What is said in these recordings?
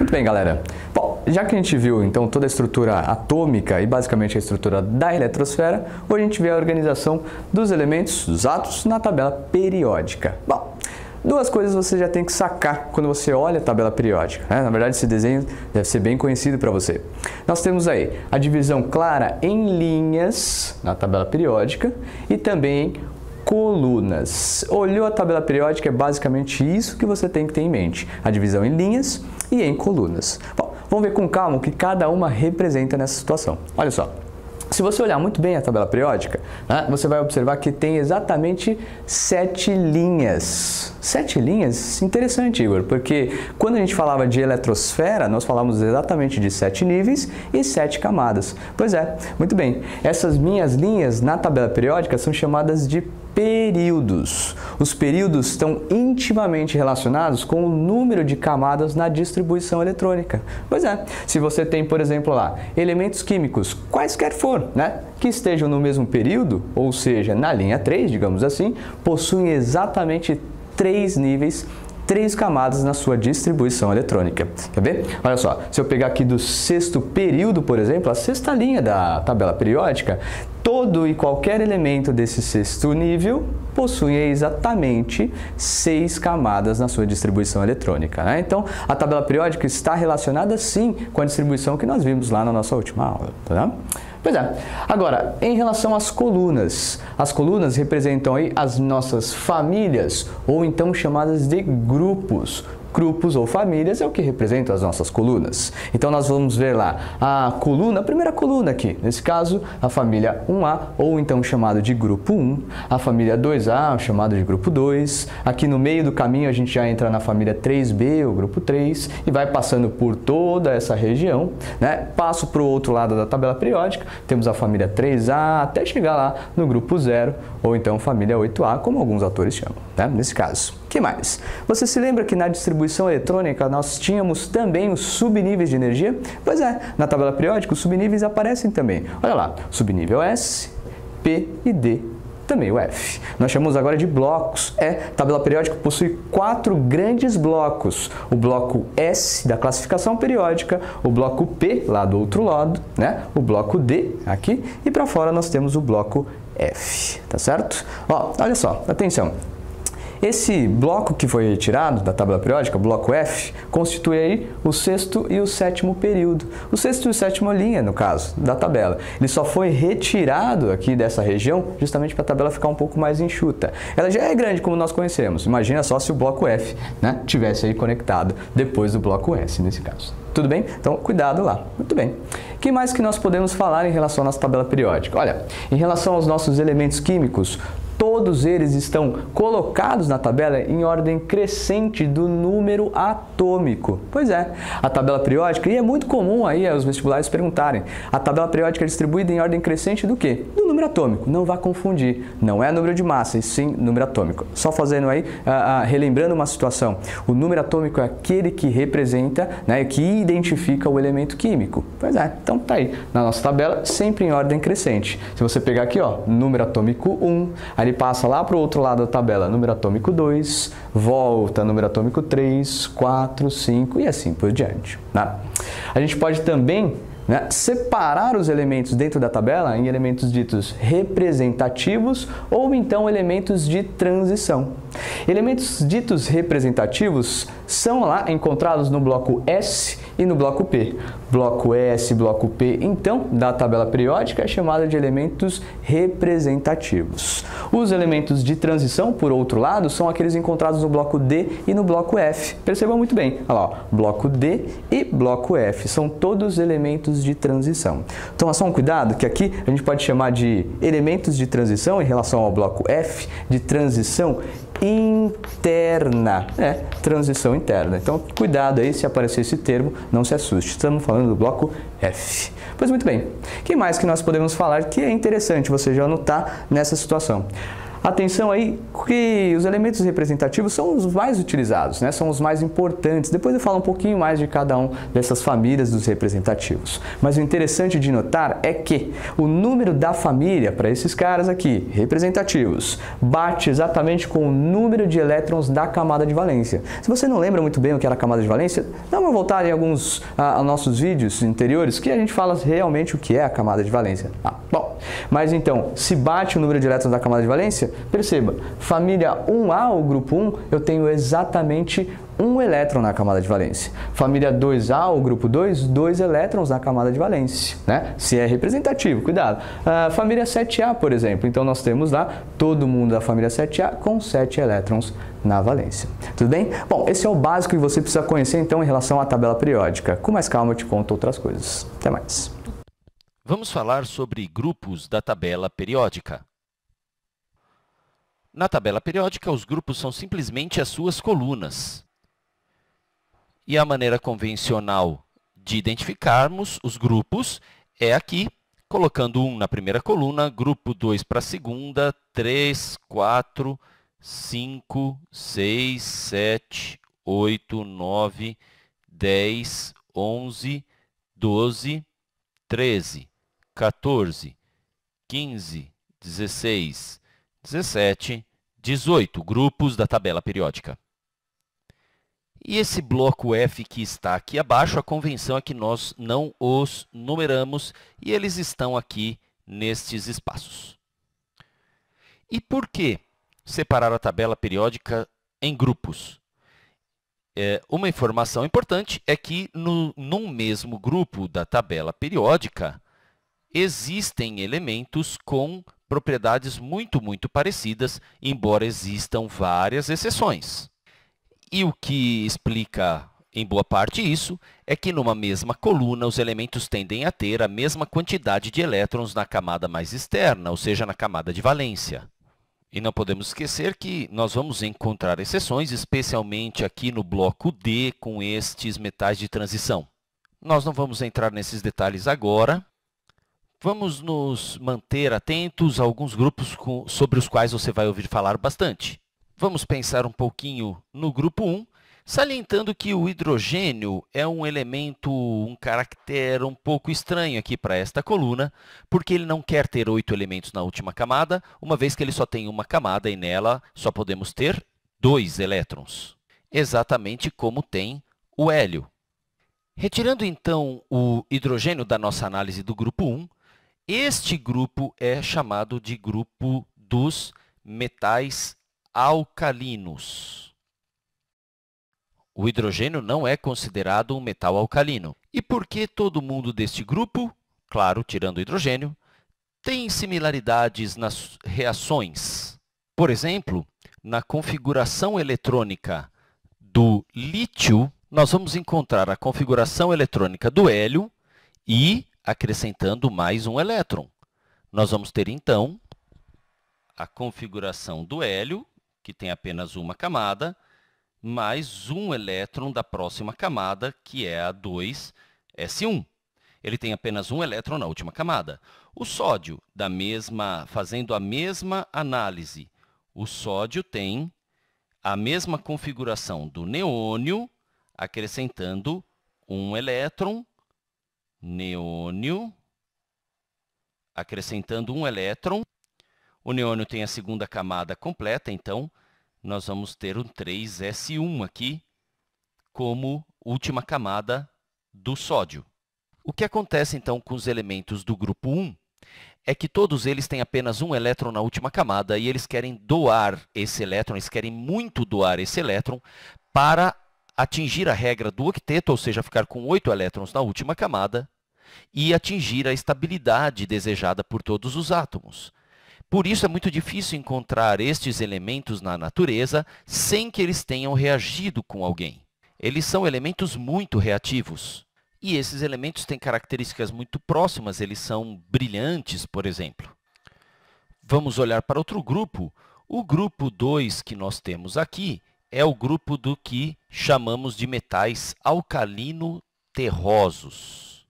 Muito bem, galera. Bom, já que a gente viu então toda a estrutura atômica e basicamente a estrutura da eletrosfera, hoje a gente vê a organização dos elementos, dos átomos, na tabela periódica. Bom, duas coisas você já tem que sacar quando você olha a tabela periódica, né? Na verdade, esse desenho deve ser bem conhecido para você. Nós temos aí a divisão clara em linhas na tabela periódica e também colunas. Olhou a tabela periódica, é basicamente isso que você tem que ter em mente. A divisão em linhas e em colunas. Bom, vamos ver com calma o que cada uma representa nessa situação. Olha só. Se você olhar muito bem a tabela periódica, né, você vai observar que tem exatamente 7 linhas. 7 linhas? Interessante, Igor, porque quando a gente falava de eletrosfera, nós falávamos exatamente de 7 níveis e 7 camadas. Pois é, muito bem. Essas minhas linhas na tabela periódica são chamadas de períodos. Os períodos estão intimamente relacionados com o número de camadas na distribuição eletrônica. Pois é, se você tem, por exemplo, lá, elementos químicos, quaisquer for, né, que estejam no mesmo período, ou seja, na linha 3, digamos assim, possuem exatamente 3 níveis, 3 camadas na sua distribuição eletrônica. Quer ver? Olha só, se eu pegar aqui do sexto período, por exemplo, a sexta linha da tabela periódica, todo e qualquer elemento desse sexto nível possui exatamente 6 camadas na sua distribuição eletrônica, né? Então, a tabela periódica está relacionada sim com a distribuição que nós vimos lá na nossa última aula, tá? Pois é. Agora, em relação às colunas, as colunas representam aí as nossas famílias, ou então chamadas de grupos. Grupos ou famílias é o que representa as nossas colunas. Então, nós vamos ver lá a coluna, a primeira coluna aqui, nesse caso, a família 1A, ou então chamado de grupo 1, a família 2A, chamado de grupo 2, aqui no meio do caminho a gente já entra na família 3B, o grupo 3, e vai passando por toda essa região, né? Passo para o outro lado da tabela periódica, temos a família 3A, até chegar lá no grupo 0, ou então família 8A, como alguns autores chamam, né? Nesse caso. O que mais? Você se lembra que na distribuição eletrônica nós tínhamos também os subníveis de energia? Pois é, na tabela periódica os subníveis aparecem também. Olha lá, subnível S, P e D, também o F. Nós chamamos agora de blocos. Tabela periódica possui 4 grandes blocos. O bloco S da classificação periódica, o bloco P lá do outro lado, né? O bloco D aqui e para fora nós temos o bloco F, tá certo? Ó, olha só, atenção. Esse bloco que foi retirado da tabela periódica, o bloco F, constitui aí o sexto e o sétimo período. O sexto e o sétimo linha, no caso, da tabela. Ele só foi retirado aqui dessa região justamente para a tabela ficar um pouco mais enxuta. Ela já é grande como nós conhecemos. Imagina só se o bloco F, né, tivesse aí conectado depois do bloco S, nesse caso. Tudo bem? Então, cuidado lá. Muito bem. O que mais que nós podemos falar em relação à nossa tabela periódica? Olha, em relação aos nossos elementos químicos, todos eles estão colocados na tabela em ordem crescente do número atômico. Pois é, a tabela periódica, e é muito comum aí os vestibulares perguntarem, a tabela periódica é distribuída em ordem crescente do quê? Do número atômico. Não vá confundir, não é número de massa, e sim número atômico. Só fazendo aí, relembrando uma situação, o número atômico é aquele que representa, né, que identifica o elemento químico. Pois é, então tá aí, na nossa tabela, sempre em ordem crescente. Se você pegar aqui, ó, número atômico 1, ele passa lá para o outro lado da tabela, número atômico 2, volta, número atômico 3, 4, 5 e assim por diante, né? A gente pode também, né, separar os elementos dentro da tabela em elementos ditos representativos ou então elementos de transição. Elementos ditos representativos são lá encontrados no bloco S e no bloco P. Bloco S e bloco P, então, da tabela periódica é chamada de elementos representativos. Os elementos de transição, por outro lado, são aqueles encontrados no bloco D e no bloco F. Percebam muito bem, olha lá, ó, bloco D e bloco F, são todos elementos de transição. Então, só um cuidado, que aqui a gente pode chamar de elementos de transição em relação ao bloco F, de transição interna, transição interna. Então, cuidado aí se aparecer esse termo, não se assuste. Estamos falando do bloco F. Pois muito bem. O que mais que nós podemos falar que é interessante você já anotar nessa situação? Atenção aí que os elementos representativos são os mais utilizados, né? São os mais importantes. Depois eu falo um pouquinho mais de cada um dessas famílias dos representativos. Mas o interessante de notar é que o número da família para esses caras aqui, representativos, bate exatamente com o número de elétrons da camada de valência. Se você não lembra muito bem o que era a camada de valência, dá uma voltada em alguns nossos vídeos anteriores que a gente fala realmente o que é a camada de valência. Bom, mas então, se bate o número de elétrons da camada de valência, perceba, família 1A, o grupo 1, eu tenho exatamente um elétron na camada de valência. Família 2A, o grupo 2, 2 elétrons na camada de valência, né? Se é representativo, cuidado. Família 7A, por exemplo, então nós temos lá todo mundo da família 7A com 7 elétrons na valência. Tudo bem? Bom, esse é o básico que você precisa conhecer então em relação à tabela periódica. Com mais calma eu te conto outras coisas. Até mais. Vamos falar sobre grupos da tabela periódica. Na tabela periódica, os grupos são simplesmente as suas colunas. E a maneira convencional de identificarmos os grupos é aqui, colocando 1 na primeira coluna, grupo 2 para a segunda, 3, 4, 5, 6, 7, 8, 9, 10, 11, 12, 13, 14, 15, 16, 17, 18 grupos da tabela periódica. E esse bloco F que está aqui abaixo, a convenção é que nós não os numeramos e eles estão aqui nestes espaços. E por que separar a tabela periódica em grupos? Uma informação importante é que num mesmo grupo da tabela periódica existem elementos com propriedades muito parecidas, embora existam várias exceções. E o que explica, em boa parte, isso é que numa mesma coluna os elementos tendem a ter a mesma quantidade de elétrons na camada mais externa, ou seja, na camada de valência. E não podemos esquecer que nós vamos encontrar exceções, especialmente aqui no bloco D, com estes metais de transição. Nós não vamos entrar nesses detalhes agora. Vamos nos manter atentos a alguns grupos sobre os quais você vai ouvir falar bastante. Vamos pensar um pouquinho no grupo 1, salientando que o hidrogênio é um elemento, um caractere um pouco estranho aqui para esta coluna, porque ele não quer ter 8 elementos na última camada, uma vez que ele só tem uma camada e nela só podemos ter 2 elétrons, exatamente como tem o hélio. Retirando, então, o hidrogênio da nossa análise do grupo 1, este grupo é chamado de grupo dos metais alcalinos. O hidrogênio não é considerado um metal alcalino. E por que todo mundo deste grupo, claro, tirando o hidrogênio, tem similaridades nas reações? Por exemplo, na configuração eletrônica do lítio, nós vamos encontrar a configuração eletrônica do hélio e acrescentando mais um elétron. Nós vamos ter, então, a configuração do hélio, que tem apenas uma camada, mais um elétron da próxima camada, que é a 2s1. Ele tem apenas um elétron na última camada. O sódio, fazendo a mesma análise, o sódio tem a mesma configuração do neônio, acrescentando um elétron, neônio, acrescentando um elétron. O neônio tem a segunda camada completa, então nós vamos ter um 3s1 aqui como última camada do sódio. O que acontece, então, com os elementos do grupo 1 é que todos eles têm apenas um elétron na última camada e eles querem doar esse elétron, eles querem muito doar esse elétron para atingir a regra do octeto, ou seja, ficar com 8 elétrons na última camada e atingir a estabilidade desejada por todos os átomos. Por isso, é muito difícil encontrar estes elementos na natureza sem que eles tenham reagido com alguém. Eles são elementos muito reativos. E esses elementos têm características muito próximas, eles são brilhantes, por exemplo. Vamos olhar para outro grupo. O grupo 2 que nós temos aqui é o grupo do que chamamos de metais alcalino-terrosos.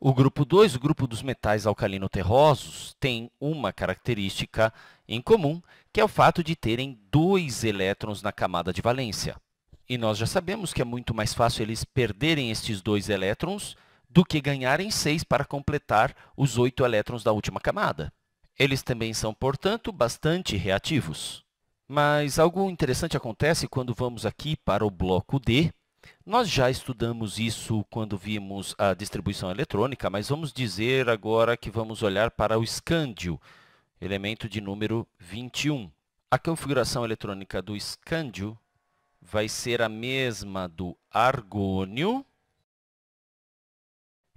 O grupo 2, o grupo dos metais alcalino-terrosos, tem uma característica em comum, que é o fato de terem 2 elétrons na camada de valência. E nós já sabemos que é muito mais fácil eles perderem estes 2 elétrons do que ganharem 6 para completar os 8 elétrons da última camada. Eles também são, portanto, bastante reativos. Mas algo interessante acontece quando vamos aqui para o bloco D. Nós já estudamos isso quando vimos a distribuição eletrônica, mas vamos dizer agora que vamos olhar para o escândio, elemento de número 21. A configuração eletrônica do escândio vai ser a mesma do argônio.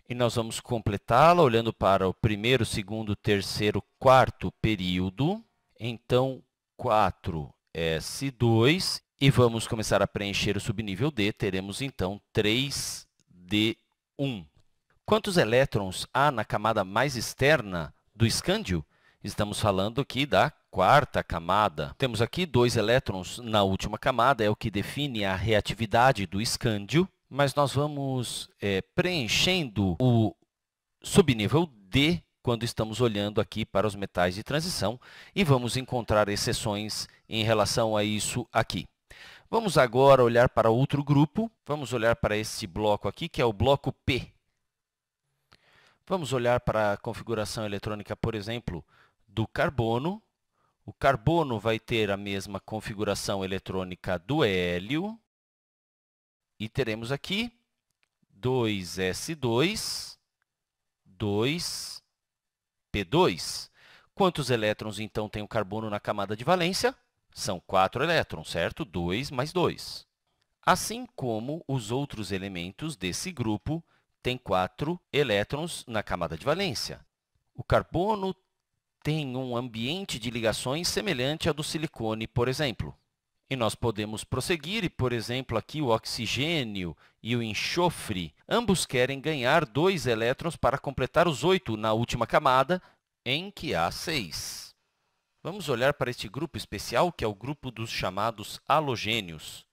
E nós vamos completá-la olhando para o primeiro, segundo, terceiro, quarto período. Então, 4s2. E vamos começar a preencher o subnível D. Teremos, então, 3d1. Quantos elétrons há na camada mais externa do escândio? Estamos falando aqui da quarta camada. Temos aqui 2 elétrons na última camada, é o que define a reatividade do escândio. Mas nós vamos preenchendo o subnível D quando estamos olhando aqui para os metais de transição e vamos encontrar exceções em relação a isso aqui. Vamos agora olhar para outro grupo. Vamos olhar para esse bloco aqui, que é o bloco P. Vamos olhar para a configuração eletrônica, por exemplo, do carbono. O carbono vai ter a mesma configuração eletrônica do hélio. E teremos aqui 2s2, 2p2. Quantos elétrons, então, tem o carbono na camada de valência? São 4 elétrons, certo? 2 mais 2. Assim como os outros elementos desse grupo têm 4 elétrons na camada de valência. O carbono tem um ambiente de ligações semelhante ao do silicone, por exemplo. E nós podemos prosseguir e, por exemplo, aqui o oxigênio e o enxofre, ambos querem ganhar 2 elétrons para completar os 8 na última camada, em que há 6. Vamos olhar para este grupo especial, que é o grupo dos chamados halogênios.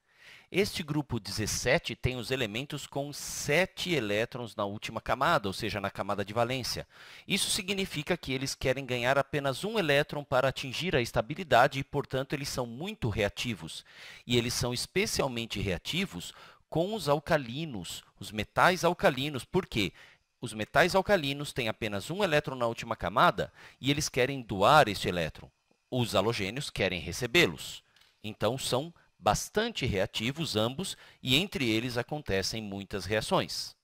Este grupo 17 tem os elementos com 7 elétrons na última camada, ou seja, na camada de valência. Isso significa que eles querem ganhar apenas 1 elétron para atingir a estabilidade e, portanto, eles são muito reativos. E eles são especialmente reativos com os alcalinos, os metais alcalinos. Por quê? Os metais alcalinos têm apenas 1 elétron na última camada e eles querem doar este elétron. Os halogênios querem recebê-los. Então, são bastante reativos ambos e entre eles acontecem muitas reações.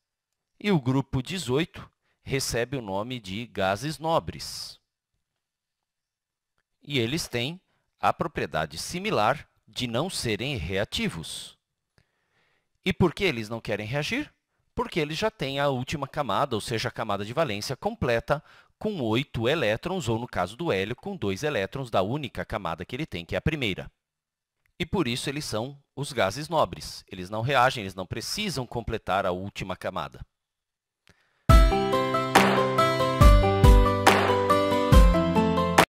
E o grupo 18 recebe o nome de gases nobres. E eles têm a propriedade similar de não serem reativos. E por que eles não querem reagir? Porque eles já têm a última camada, ou seja, a camada de valência completa, com 8 elétrons, ou no caso do hélio, com 2 elétrons da única camada que ele tem, que é a primeira. E por isso eles são os gases nobres. Eles não reagem, eles não precisam completar a última camada.